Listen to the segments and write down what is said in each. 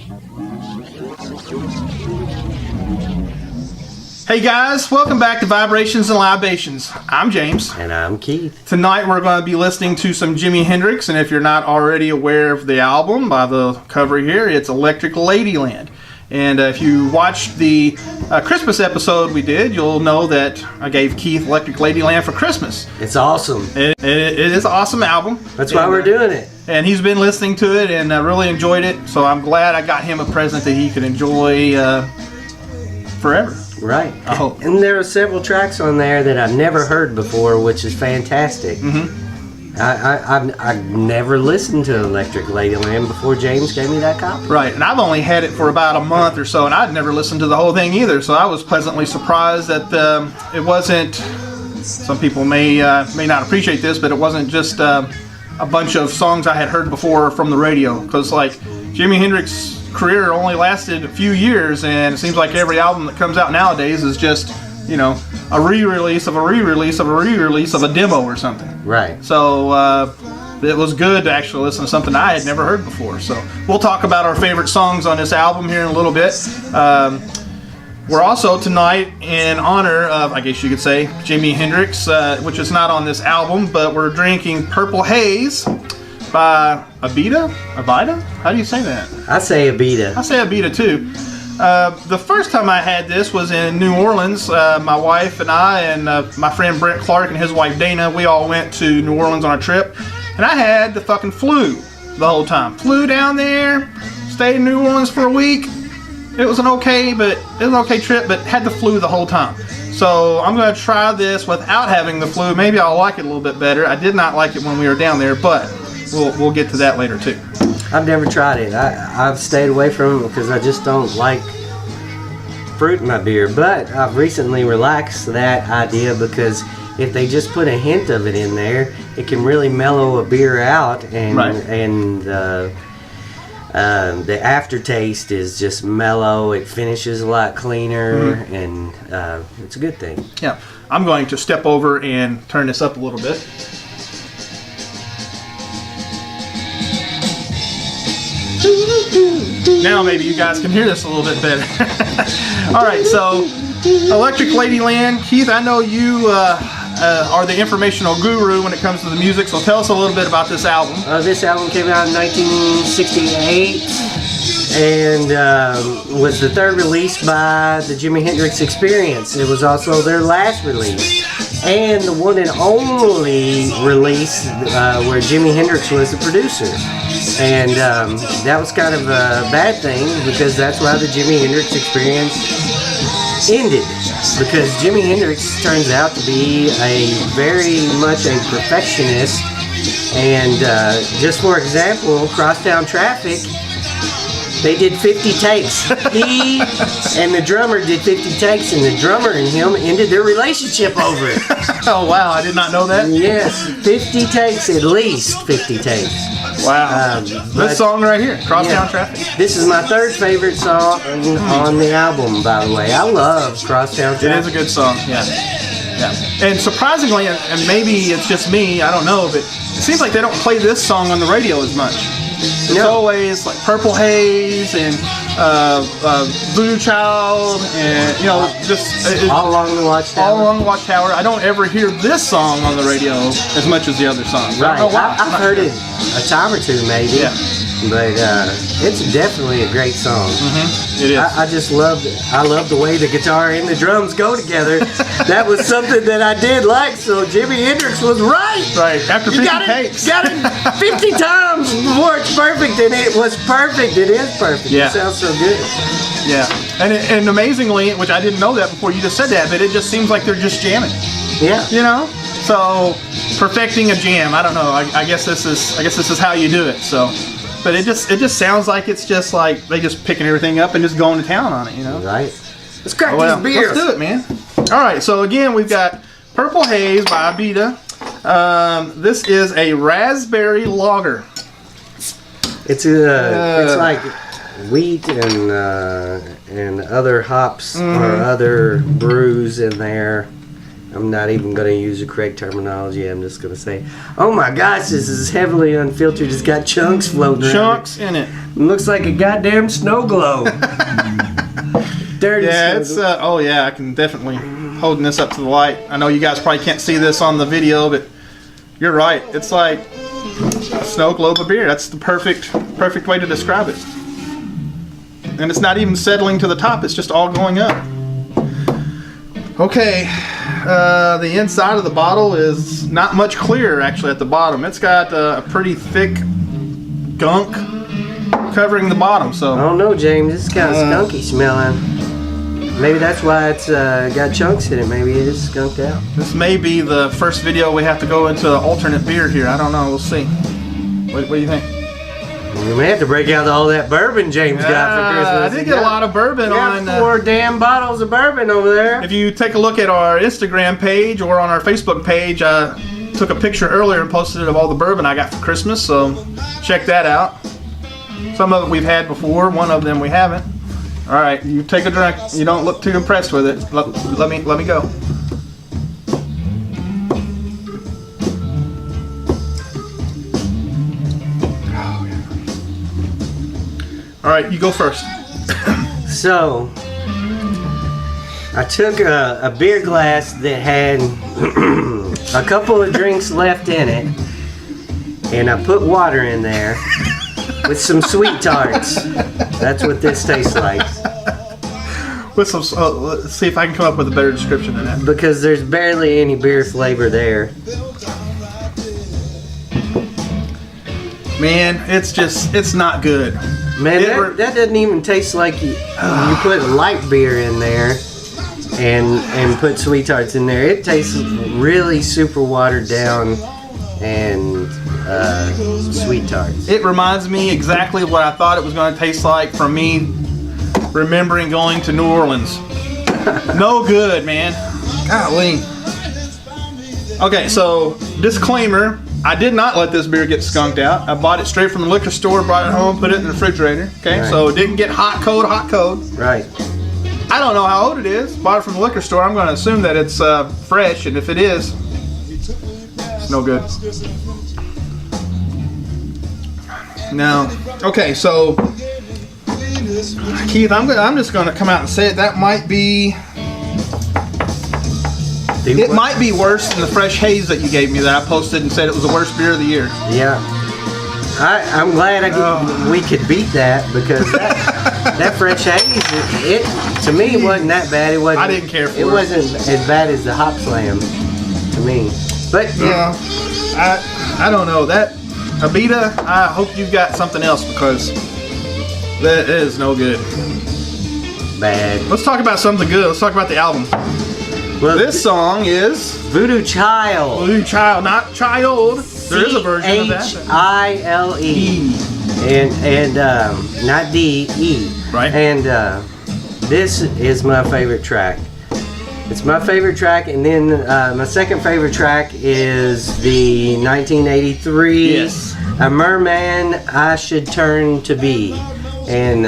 Hey guys, welcome back to Vibrations and Libations. I'm James. And I'm Keith. Tonight we're going to be listening to some Jimi Hendrix, and if you're not already aware of the album by the cover here, it's Electric Ladyland. And if you watched the Christmas episode we did, you'll know that I gave Keith Electric Ladyland for Christmas. It's awesome. It is an awesome album. That's why we're doing it. And he's been listening to it and really enjoyed it, so I'm glad I got him a present that he could enjoy forever. Right. I hope. And there are several tracks on there that I've never heard before, which is fantastic. I've never listened to Electric Ladyland before James gave me that copy. Right, and I've only had it for about a month or so, and I'd never listened to the whole thing either, so I was pleasantly surprised that it wasn't, some people may not appreciate this, but it wasn't just a bunch of songs I had heard before from the radio, because like Jimi Hendrix's career only lasted a few years, and it seems like every album that comes out nowadays is just, you know, a re-release of a re-release of a re-release of a demo or something. Right. So it was good to actually listen to something I had never heard before. So we'll talk about our favorite songs on this album here in a little bit. We're also tonight in honor of, I guess you could say, Jimi Hendrix, which is not on this album, but we're drinking Purple Haze by ABITA? ABITA? How do you say that? I say ABITA. I say ABITA too. The first time I had this was in New Orleans. My wife and I and my friend Brent Clark and his wife Dana, we all went to New Orleans on a trip, and I had the fucking flu the whole time. Flew down there, stayed in New Orleans for a week. It was an okay trip, but had the flu the whole time. So I'm going to try this without having the flu. Maybe I'll like it a little bit better. I did not like it when we were down there, but we'll get to that later too. I've never tried it. I've stayed away from it because I just don't like fruit in my beer. But I've recently relaxed that idea because if they just put a hint of it in there, it can really mellow a beer out, and the aftertaste is just mellow. It finishes a lot cleaner, and it's a good thing. Yeah, I'm going to step over and turn this up a little bit. Now maybe you guys can hear this a little bit better. Alright, so Electric Ladyland. Keith, I know you are the informational guru when it comes to the music, so tell us a little bit about this album. This album came out in 1968 and was the third release by the Jimi Hendrix Experience. It was also their last release, and the one and only release where Jimi Hendrix was the producer. And that was kind of a bad thing because that's why the Jimi Hendrix Experience ended. Because Jimi Hendrix turns out to be very much a perfectionist. And just for example, Crosstown Traffic, they did 50 takes. He and the drummer did 50 takes, and the drummer and him ended their relationship over it. Oh wow, I did not know that. Yes, 50 takes, at least 50 takes. Wow. This song right here, Crosstown Traffic. This is my third favorite song on the album, by the way. I love Crosstown Traffic. It is a good song, yeah. And surprisingly, and maybe it's just me, I don't know, but it seems like they don't play this song on the radio as much. It's always like Purple Haze and Voodoo Child, and just all along the Watchtower. All along the Watchtower. I don't ever hear this song on the radio as much as the other songs. Right. I've heard it a time or two, maybe. Yeah. But it's definitely a great song. It is. I just love the way the guitar and the drums go together. That was something that I did like. So Jimi Hendrix was right. Right. After 50 takes. Got it 50 times before it's perfect, and it was perfect. It is perfect. Yeah. It sounds so good. Yeah. And amazingly, which I didn't know that before you just said that, but it just seems like they're just jamming. Yeah. So perfecting a jam. I don't know. I guess this is how you do it. So. But it just sounds like it's just like they just picking everything up and just going to town on it, Right. Let's crack these beers. Let's do it, man. All right. So again, we've got Purple Haze by ABITA. This is a raspberry lager. It's like wheat and other hops or other brews in there. I'm not even going to use the correct terminology. I'm just going to say, oh my gosh, this is heavily unfiltered. It's got chunks floating around. Chunks in it. It looks like a goddamn snow globe. Dirty Yeah, snow it's oh yeah, I can definitely holding this up to the light. I know you guys probably can't see this on the video, but you're right. It's like a snow globe of beer. That's the perfect way to describe it. And it's not even settling to the top. It's just all going up. Okay, the inside of the bottle is not much clearer actually at the bottom. It's got a pretty thick gunk covering the bottom. So I don't know, James. It's kind of skunky smelling. Maybe that's why it's got chunks in it. Maybe it is skunked out. This may be the first video we have to go into alternate beer here. I don't know. We'll see. What do you think? We may have to break out all that bourbon James got for Christmas. I did get a lot of bourbon on. 4 damn bottles of bourbon over there. If you take a look at our Instagram page or on our Facebook page, I took a picture earlier and posted it of all the bourbon I got for Christmas. So check that out. Some of it we've had before. One of them we haven't. All right, you take a drink. You don't look too impressed with it. Let me go. All right, you go first. So, I took a beer glass that had a couple of drinks left in it, and I put water in there with some sweet tarts. That's what this tastes like. With some, let's see if I can come up with a better description than that. Because there's barely any beer flavor there. Man, it's not good. Man, that doesn't even taste like you put light beer in there and put sweet tarts in there. It tastes really super watered down and sweet tarts. It reminds me exactly what I thought it was going to taste like from me remembering going to New Orleans. No good, man. Golly. Okay, so disclaimer. I did not let this beer get skunked out. I bought it straight from the liquor store, brought it home, put it in the refrigerator. Okay, Right. So it didn't get hot, cold. Right. I don't know how old it is. Bought it from the liquor store. I'm going to assume that it's fresh, and if it is, it's no good. No. Okay, so Keith, I'm just going to come out and say it. That might be. It might be worse than the fresh haze that you gave me that I posted and said it was the worst beer of the year. Yeah. I'm glad we could beat that because that fresh haze, it to me it wasn't that bad. It wasn't. I didn't care for it. It wasn't as bad as the Hop Slam to me. But yeah, I don't know that ABITA. I hope you've got something else because that is no good. Bad. Let's talk about something good. Let's talk about the album. Well, This song is Voodoo Child. Voodoo Child, not Child. There is a version of that. Chile. And not D-E. Right. And this is my favorite track. It's my favorite track, and then my second favorite track is the 1983 Yes. A Merman I Should Turn to Be. And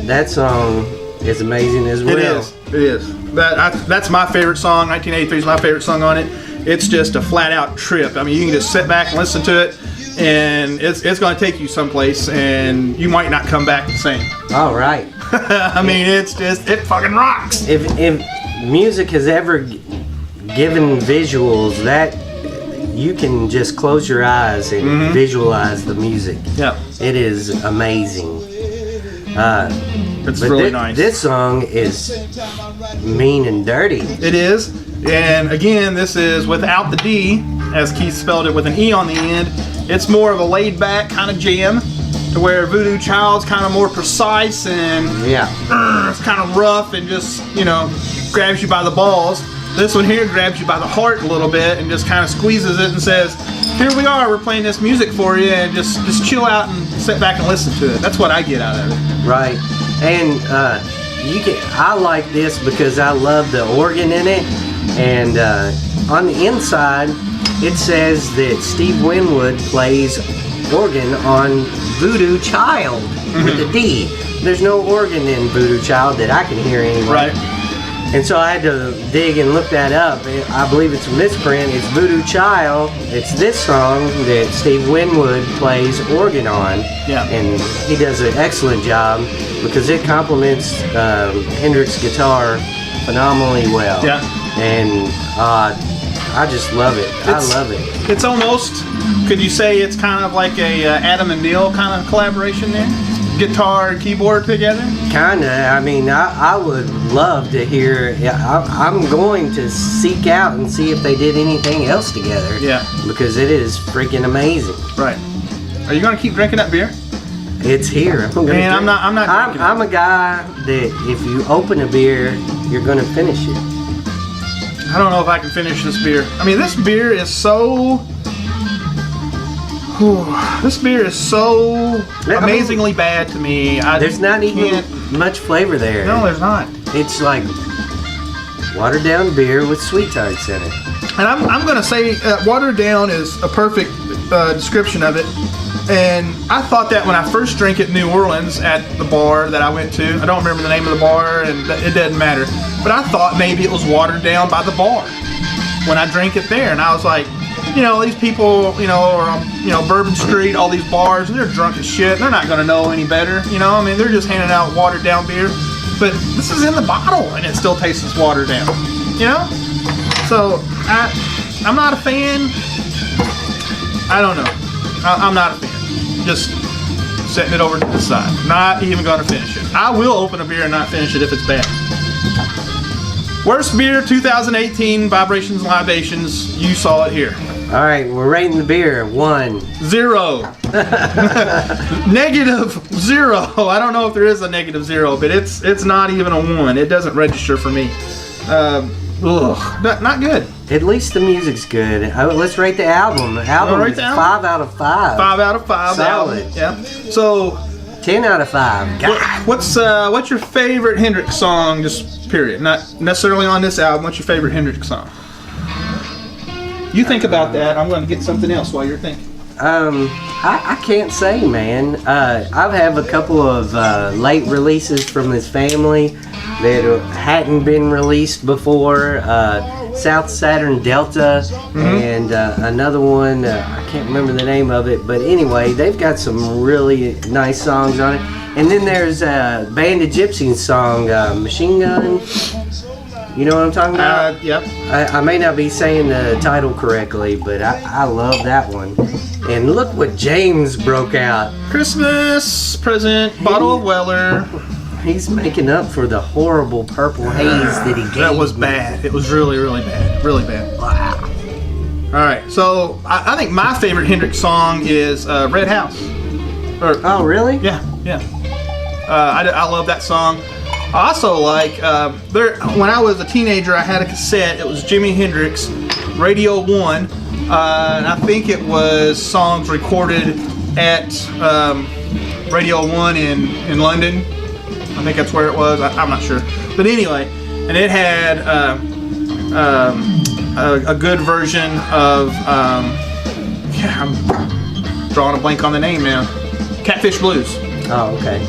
that song is amazing as well. It is. That's my favorite song. 1983 is my favorite song on it. It's just a flat out trip. I mean, you can just sit back and listen to it, and it's going to take you someplace, and you might not come back the same. All right. I mean, it fucking rocks. If music has ever given visuals, that you can just close your eyes and visualize the music. Yeah. It is amazing. It's really nice. This song is mean and dirty. It is. And again, this is without the D, as Keith spelled it with an E on the end. It's more of a laid back kind of jam, to where Voodoo Child's kind of more precise and it's kind of rough and just, grabs you by the balls. This one here grabs you by the heart a little bit and just kind of squeezes it and says, here we are, we're playing this music for you, and just chill out and sit back and listen to it. That's what I get out of it. Right. And I like this because I love the organ in it. And on the inside, it says that Steve Winwood plays organ on Voodoo Child with a D. There's no organ in Voodoo Child that I can hear anyway. Right. And so I had to dig and look that up. I believe it's a misprint. It's Voodoo Child. It's this song that Steve Winwood plays organ on. Yeah. And he does an excellent job because it complements Hendrix guitar phenomenally well. Yeah. And I just love it. I love it. It's almost, could you say it's kind of like a Adam and Neil kind of collaboration there? Guitar and keyboard together? Kinda. I mean, I would love to hear. I'm going to seek out and see if they did anything else together. Yeah. Because it is freaking amazing. Right. Are you gonna keep drinking that beer? It's here. I'm gonna Man, I'm not drinking I'm a guy that if you open a beer, you're gonna finish it. I don't know if I can finish this beer. I mean, this beer is so. This beer is so amazingly bad to me. There's not even much flavor there. No, there's not. It's like watered down beer with sweet tarts in it. And I'm gonna say watered down is a perfect description of it. And I thought that when I first drank it in New Orleans at the bar that I went to. I don't remember the name of the bar, and it doesn't matter. But I thought maybe it was watered down by the bar when I drank it there, and I was like, you know, these people, you know, are on, you know, Bourbon Street, all these bars, they're drunk as shit. They're not going to know any better, you know. I mean, they're just handing out watered down beer. But this is in the bottle, and it still tastes watered down, you know? So, I'm not a fan. I don't know. I'm not a fan. Just setting it over to the side. Not even going to finish it. I will open a beer and not finish it if it's bad. Worst beer 2018, Vibrations and Libations. You saw it here. All right, we're rating the beer 1. 0. -0. I don't know if there is a -0, but it's not even a 1. It doesn't register for me. Not good. At least the music's good. Let's rate the album. The album is 5 out of 5. 5 out of 5. Solid. Yeah. So 10 out of 5. what's your favorite Hendrix song? Just period. Not necessarily on this album. What's your favorite Hendrix song? You think about that. I'm going to get something else while you're thinking. I can't say, man. I've have a couple of late releases from this family that hadn't been released before. South Saturn Delta, and another one, I can't remember the name of it, but anyway, they've got some really nice songs on it. And then there's a Band of Gypsies song, Machine Gun. You know what I'm talking about? Yep. I may not be saying the title correctly, but I love that one. And look what James broke out. Christmas present, bottle of Weller. He's making up for the horrible Purple Haze that he gave. That was bad. It was really, really bad. Really bad. Wow. All right, so I think my favorite Hendrix song is Red House. Oh, really? Yeah. I love that song. I also like, when I was a teenager, I had a cassette. It was Jimi Hendrix, Radio 1. And I think it was songs recorded at Radio 1 in London. I think that's where it was. I'm not sure. But anyway, and it had a good version of, I'm drawing a blank on the name now. Catfish Blues. Oh, okay.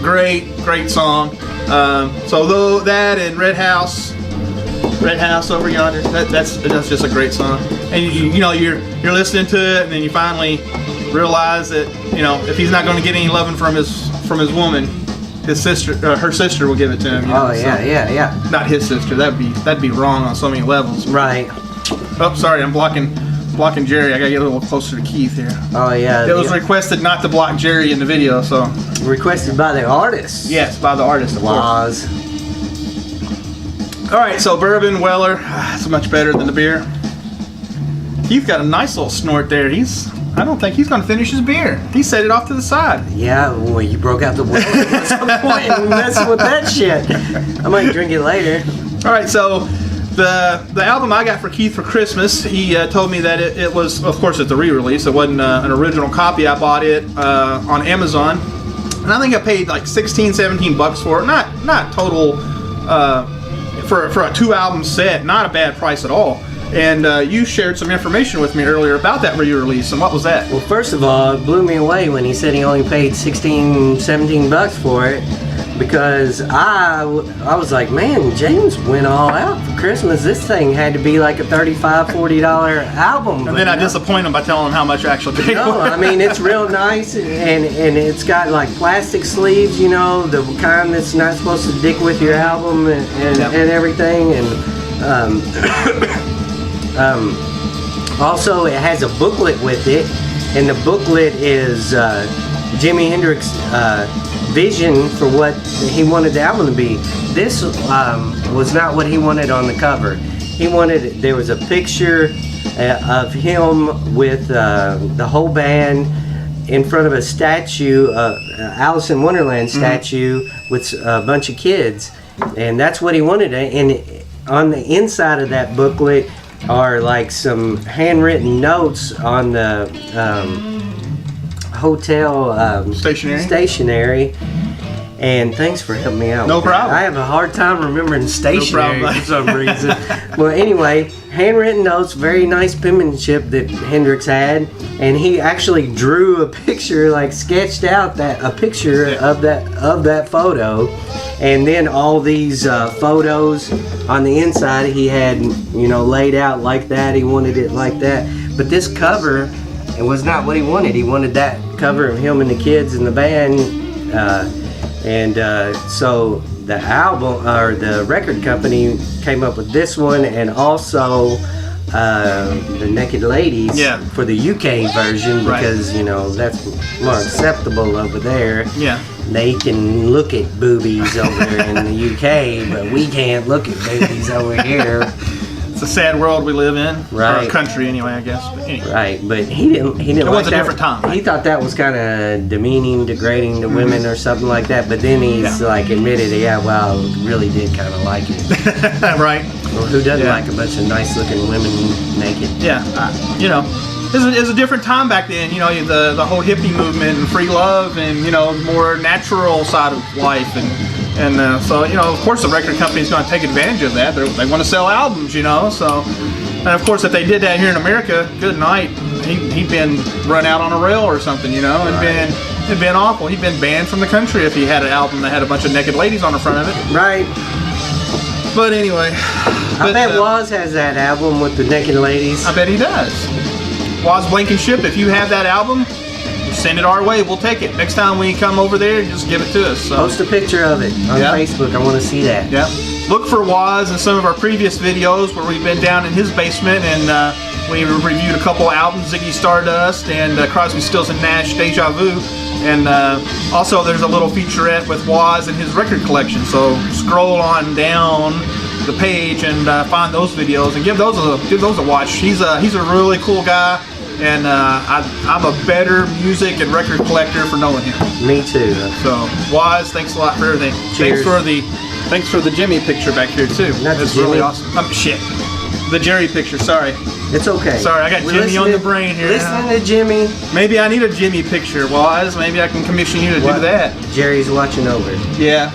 Great song. So though that and Red House over yonder, that's just a great song. And you know you're listening to it, and then you finally realize that, you know, if he's not going to get any loving from his woman, his sister, her sister will give it to him. You know? Yeah. Not his sister. That'd be wrong on so many levels. Right. Oh, sorry, I'm blocking Jerry. I gotta get a little closer to Keith here. Oh yeah. It was requested not to block Jerry in the video, so. Requested by the artist. Yes, by the artist. Laws. All right, so bourbon Weller, it's much better than the beer. Keith got a nice little snort there. I don't think he's gonna finish his beer. He set it off to the side. Yeah, well, you broke out the Weller at some point and messing with that shit. I might drink it later. All right, so. The album I got for Keith for Christmas, he told me that it was, of course, it's a re-release. It wasn't an original copy. I bought it on Amazon, and I think I paid like $16-17 for it. Not total for a 2-album set. Not a bad price at all. And you shared some information with me earlier about that re-release, and what was that? Well, first of all, it blew me away when he said he only paid $16-17 for it. because I was like, man, James went all out for Christmas. This thing had to be like a $35, $40 album. And then I disappoint him by telling him how much I actually paid No, for it. I mean, it's real nice, and it's got like plastic sleeves, you know, the kind that's not supposed to dick with your album and everything. And also it has a booklet with it, and the booklet is Jimi Hendrix vision for what he wanted the album to be. This was not what he wanted on the cover. He wanted, there was a picture of him with the whole band in front of a statue, Alice in Wonderland statue with a bunch of kids, and that's what he wanted. And on the inside of that booklet are like some handwritten notes on the hotel stationery. And thanks for helping me out. No problem. I have a hard time remembering stationery No problem. for some reason. Well, anyway, handwritten notes, very nice penmanship that Hendrix had, and he actually drew a picture, like sketched out a picture of that photo, and then all these photos on the inside he had, you know, laid out like that. He wanted it like that, but this cover, it was not what he wanted. He wanted that cover of him and the kids and the band. So the album, or the record company, came up with this one, and also the Naked Ladies for the UK version, because you know that's more acceptable over there. Yeah. They can look at boobies over there in the UK, but we can't look at boobies over here. It's a sad world we live in, right? Or a country anyway, I guess. But anyway. Right, but he didn't. It was a different time. He thought that was kind of demeaning, degrading to women, or something like that. But then he's like admitted, well, really did kind of like it. Right. Well, who doesn't like a bunch of nice-looking women naked? Yeah, you know, it was a different time back then. You know, the whole hippie movement and free love, and you know, more natural side of life, and so you know, of course, the record company's going to take advantage of that. They want to sell albums, you know. So, and of course, if they did that here in America, good night. He'd been run out on a rail or something, you know, and it'd been awful. He'd been banned from the country if he had an album that had a bunch of naked ladies on the front of it. Right. But anyway, I bet Woz has that album with the naked ladies. I bet he does. Woz Blankenship, if you have that album, send it our way. We'll take it. Next time we come over there, just give it to us. So. Post a picture of it on Facebook. I want to see that. Yeah. Look for Woz in some of our previous videos where we've been down in his basement and we reviewed a couple albums, Ziggy Stardust and Crosby, Stills and Nash, Deja Vu. And also there's a little featurette with Woz and his record collection. So scroll on down the page and find those videos and give those a watch. He's a really cool guy. And I'm a better music and record collector for knowing him. Me too. So, Woz, thanks a lot for everything. Cheers. Thanks for the Jimi picture back here too. That's really awesome. Shit. The Jerry picture, sorry. It's okay. Sorry, I got Jimi on the brain here. Listening to Jimi. Maybe I need a Jimi picture, Woz. Maybe I can commission you to do that. Jerry's watching over. Yeah,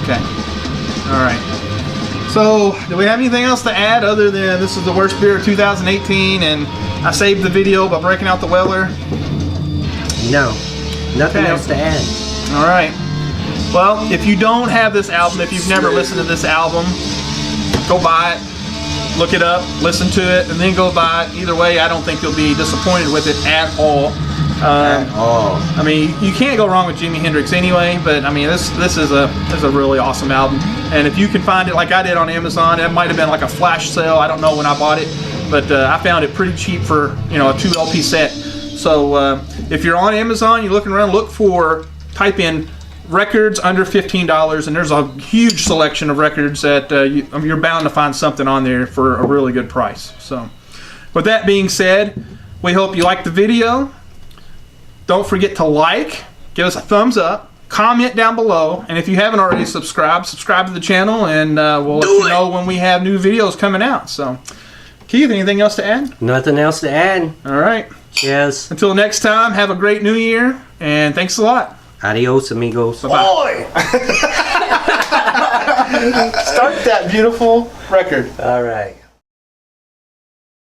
okay. Alright. So, do we have anything else to add other than this is the worst beer of 2018 and I saved the video by breaking out the Weller? No. Nothing else to add. Alright. Well, if you don't have this album, if you've never listened to this album, go buy it, look it up, listen to it, and then go buy it. Either way, I don't think you'll be disappointed with it at all. I mean, you can't go wrong with Jimi Hendrix anyway, but I mean, this is a really awesome album. And if you can find it like I did on Amazon, it might have been like a flash sale. I don't know when I bought it, but I found it pretty cheap for, you know, a 2 LP set. So if you're on Amazon, you're looking around, type in records under $15, and there's a huge selection of records that you're bound to find something on there for a really good price. So with that being said, we hope you liked the video. Don't forget to give us a thumbs up, comment down below, and if you haven't already subscribe to the channel, and we'll let you know when we have new videos coming out. So, Keith, anything else to add? Nothing else to add. All right. Yes. Until next time, have a great new year, and thanks a lot. Adios, amigos. Bye-bye. Start that beautiful record. All right.